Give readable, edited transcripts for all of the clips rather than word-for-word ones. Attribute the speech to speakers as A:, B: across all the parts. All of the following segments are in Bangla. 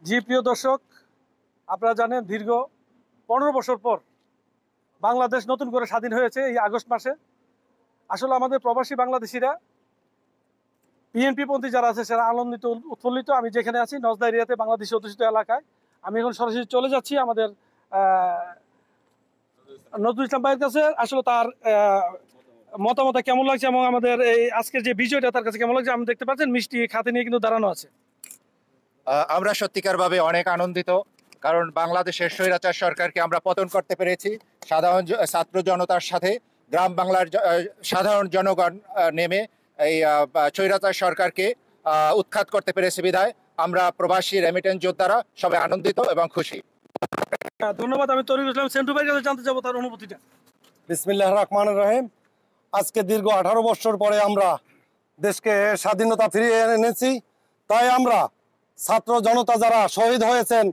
A: জি প্রিয় দর্শক, আপনারা জানেন দীর্ঘ 15 বছর পর বাংলাদেশ নতুন করে স্বাধীন হয়েছে এই আগস্ট মাসে। আসলে আমাদের প্রবাসী বাংলাদেশিরা বিএনপিপন্থী যারা আছে সেরা আনন্দিত উৎফুল্লিত। আমি যেখানে আছি নজদা এরিয়াতে বাংলাদেশি অধ্যুষিত এলাকায়, আমি এখন সরাসরি চলে যাচ্ছি আমাদের নজরুল ইসলাম ভাইয়ের কাছে। আসলে তার মতামত কেমন লাগছে এবং আমাদের এই আজকের যে বিজয়টা তার কাছে কেমন লাগছে। আমি দেখতে পাচ্ছেন মিষ্টি খাতে নিয়ে কিন্তু দাঁড়ানো আছে।
B: আমরা সত্যিকারভাবে অনেক আনন্দিত, কারণ বাংলাদেশের স্বৈরাচার সরকারকে আমরা পতন করতে পেরেছি। সাধারণ ছাত্র জনতার সাথে গ্রাম বাংলার সাধারণ জনগণ নেমে এই স্বৈরাচার সরকারকে উৎখাত করতে পেরেছে বিধায় আমরা প্রবাসী রেমিটেন্স যোদ্ধারা সবাই আনন্দিত এবং খুশি।
A: ধন্যবাদ। আমি তরিকুল ইসলাম সেন্টু ভাইয়ের কাছে জানতে চাবো তার অনুভূতিটা।
C: বিসমিল্লাহির রহমানির রহিম। আজকে দীর্ঘ 18 বছর পরে আমরা দেশকে স্বাধীনতা ফিরিয়ে এনেছি। তাই আমরা ছাত্র জনতা যারা শহীদ হয়েছেন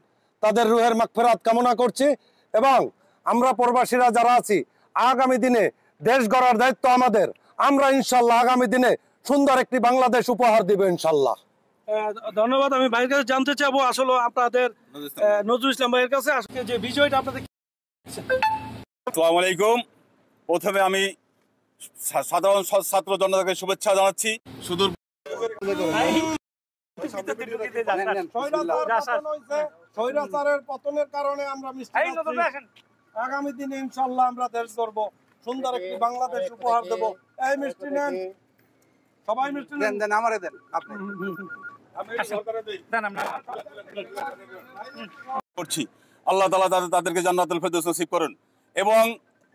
C: তাদের রুহের মাগফিরাত কামনা করছি এবং আমরা প্রবাসীরা যারা আছি আগামী দিনে দেশ গড়ার দায়িত্ব আমাদের। আমরা ইনশাল্লাহ আগামী দিনে সুন্দর একটি বাংলাদেশ উপহার দিব ইনশাল্লাহ।
A: ধন্যবাদ। আমি ভাইয়ের কাছে জানতে চাবো আসলে আপনাদের নজরুল ইসলাম ভাইয়ের কাছে আজকে যে বিজয়টা আপনাদের।
D: আসসালামু আলাইকুম। প্রথমে আমি সাধারণ ছাত্র জনতাকে শুভেচ্ছা জানাচ্ছি। সুদূর
C: স্বৈরাচারের পতনের কারণে আমরা আগামী দিনে ইনশাল্লাহ আমরা দেশ গড়ব, সুন্দর একটি বাংলাদেশ উপহার দেব। এই মিষ্টি নেন, সবাই মিষ্টি নেন, আমারে দেন আপনি।
D: করছি আল্লাহ তাআলা তাদেরকে জান্নাতুল ফেরদৌস নসিব করুন। এবং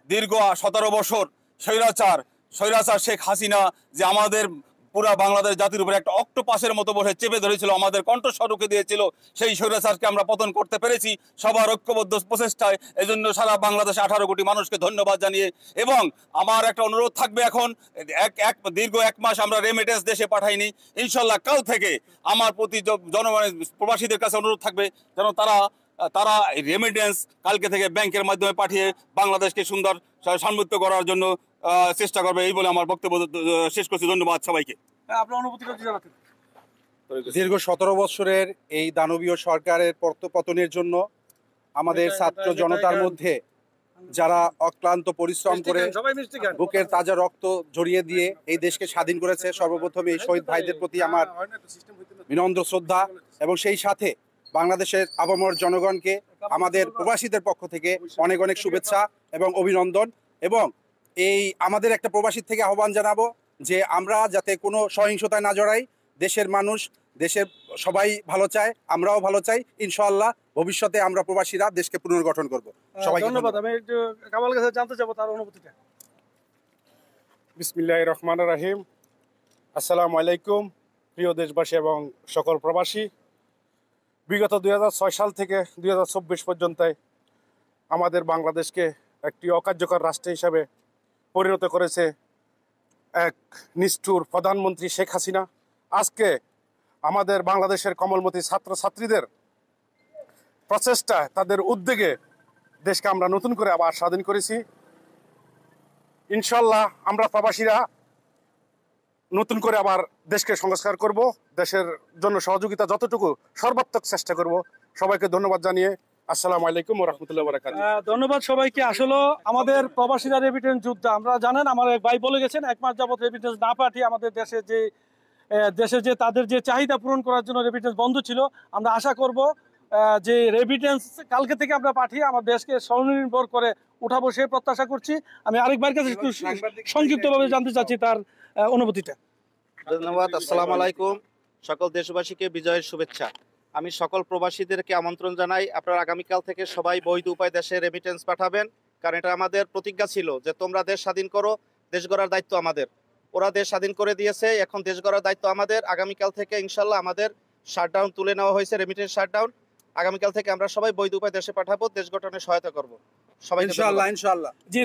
D: দীর্ঘ 17 বছর স্বৈরাচার শেখ হাসিনা যে আমাদের পুরা বাংলাদেশ জাতির উপরে একটা অক্টোপাসের মতো বসে চেপে ধরেছিল, আমাদের কণ্ঠস্বর রুখে দিয়েছিল, সেই স্বৈরাচারকে আমরা পতন করতে পেরেছি সবার ঐক্যবদ্ধ প্রচেষ্টায়। এজন্য সারা বাংলাদেশে 18 কোটি মানুষকে ধন্যবাদ জানিয়ে, এবং আমার একটা অনুরোধ থাকবে, এখন দীর্ঘ 1 মাস আমরা রেমিটেন্স দেশে পাঠাইনি। ইনশাল্লাহ কাল থেকে আমার প্রতি জনগণের প্রবাসীদের কাছে অনুরোধ থাকবে যেন তারা রেমিটেন্স কালকে থেকে ব্যাংকের মাধ্যমে পাঠিয়ে বাংলাদেশকে সুন্দর সমৃদ্ধ করার জন্য চেষ্টা করবে। এই বলে আমার বক্তব্য শেষ করছি। ধন্যবাদ সবাইকে।
A: আপনার অনুভূতিটা জানাতে।
E: দীর্ঘ 17 বছরের এই দানবীয় সরকারের পতনের জন্য আমাদের ছাত্র জনতার মধ্যে যারা অক্লান্ত পরিশ্রম করে বুকের তাজা রক্ত ঝরিয়ে দিয়ে এই দেশকে স্বাধীন করেছে, সর্বপ্রথম এই শহীদ ভাইদের প্রতি আমার বিনম্র শ্রদ্ধা এবং সেই সাথে বাংলাদেশের আপামর জনগণকে আমাদের প্রবাসীদের পক্ষ থেকে অনেক অনেক শুভেচ্ছা এবং অভিনন্দন। এবং এই আমাদের একটা প্রবাসীর থেকে আহ্বান জানাবো যে আমরা যাতে কোনো সহিংসতায় না জড়াই। দেশের মানুষ, দেশের সবাই ভালো চায়, আমরাও ভালো চাই। ইনশাআল্লাহ ভবিষ্যতে আমরা প্রবাসীরা দেশকে পুনর্গঠন করব। সবাইকে
A: ধন্যবাদ। আমি একটু কামাল কাছে জানতে চাবো তার অনুভূতিটা।
C: বিসমিল্লাহির রহমানির রহিম। আসসালামু আলাইকুম প্রিয় দেশবাসী এবং সকল প্রবাসী। বিগত 2006 সাল থেকে 2024 পর্যন্ত আমাদের বাংলাদেশকে একটি অকার্যকর রাষ্ট্র হিসাবে পরিণত করেছে এক নিষ্ঠুর প্রধানমন্ত্রী শেখ হাসিনা। আজকে আমাদের বাংলাদেশের কমলমতি ছাত্রছাত্রীদের প্রচেষ্টায়, তাদের উদ্যোগে দেশকে আমরা নতুন করে আবার স্বাধীন করেছি। ইনশাল্লাহ আমরা প্রবাসীরা নতুন করে আবার দেশকে সংস্কার করব, দেশের জন্য সহযোগিতা যতটুকু সর্বাত্মক চেষ্টা করব। সবাইকে ধন্যবাদ জানিয়ে আসসালামু আলাইকুম ওয়া রাহমাতুল্লাহি ওয়া বারাকাতুহু।
A: ধন্যবাদ সবাইকে। আসলে আমাদের প্রবাসীরা রেমিটেন্স যোদ্ধা। আমরা জানেন আমার এক ভাই বলে গেছেন 1 মাস যাবত রেমিটেন্স না পাঠিয়ে আমাদের দেশে যে তাদের যে চাহিদা পূরণ করার জন্য রেমিটেন্স বন্ধ ছিল। আমরা আশা করব যে রেমিটেন্স কালকে থেকে আমরা পাঠিয়ে আমার দেশকে স্বনির্ভর করে উঠাবো, সে প্রত্যাশা করছি। আমি আরেক ভাইয়ের কাছে একটু সংক্ষিপ্তভাবে জানতে চাচ্ছি তার অনুভূতিটা।
F: ধন্যবাদ। আসসালামু আলাইকুম। সকল দেশবাসীকে বিজয়ের শুভেচ্ছা। আমি সকল প্রবাসীদেরকে আমন্ত্রণ জানাই, আপনারা আগামীকাল থেকে সবাই বৈধ উপায় দেশে রেমিটেন্স পাঠাবেন, কারণ এটা আমাদের প্রতিজ্ঞা ছিল যে তোমরা দেশ স্বাধীন করো, দেশ গড়ার দায়িত্ব আমাদের। ওরা দেশ স্বাধীন করে দিয়েছে, এখন দেশ গড়ার দায়িত্ব আমাদের। আগামীকাল থেকে ইনশাল্লাহ আমাদের শাটডাউন তুলে নেওয়া হয়েছে, রেমিটেন্স শাটডাউন। আগামীকাল থেকে আমরা সবাই বৈধ উপায় দেশে পাঠাবো, দেশ গঠনে সহায়তা করবো। সবাই
E: ইনশাআল্লাহ।
A: জি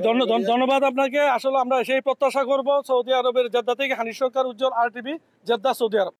A: ধন্যবাদ আপনাকে। আসলে আমরা সেই প্রত্যাশা করব। সৌদি আরবের জেদ্দা থেকে হানিফ সরকার, উজ্জ্বল, RTV, জেদ্দা, সৌদি আরব।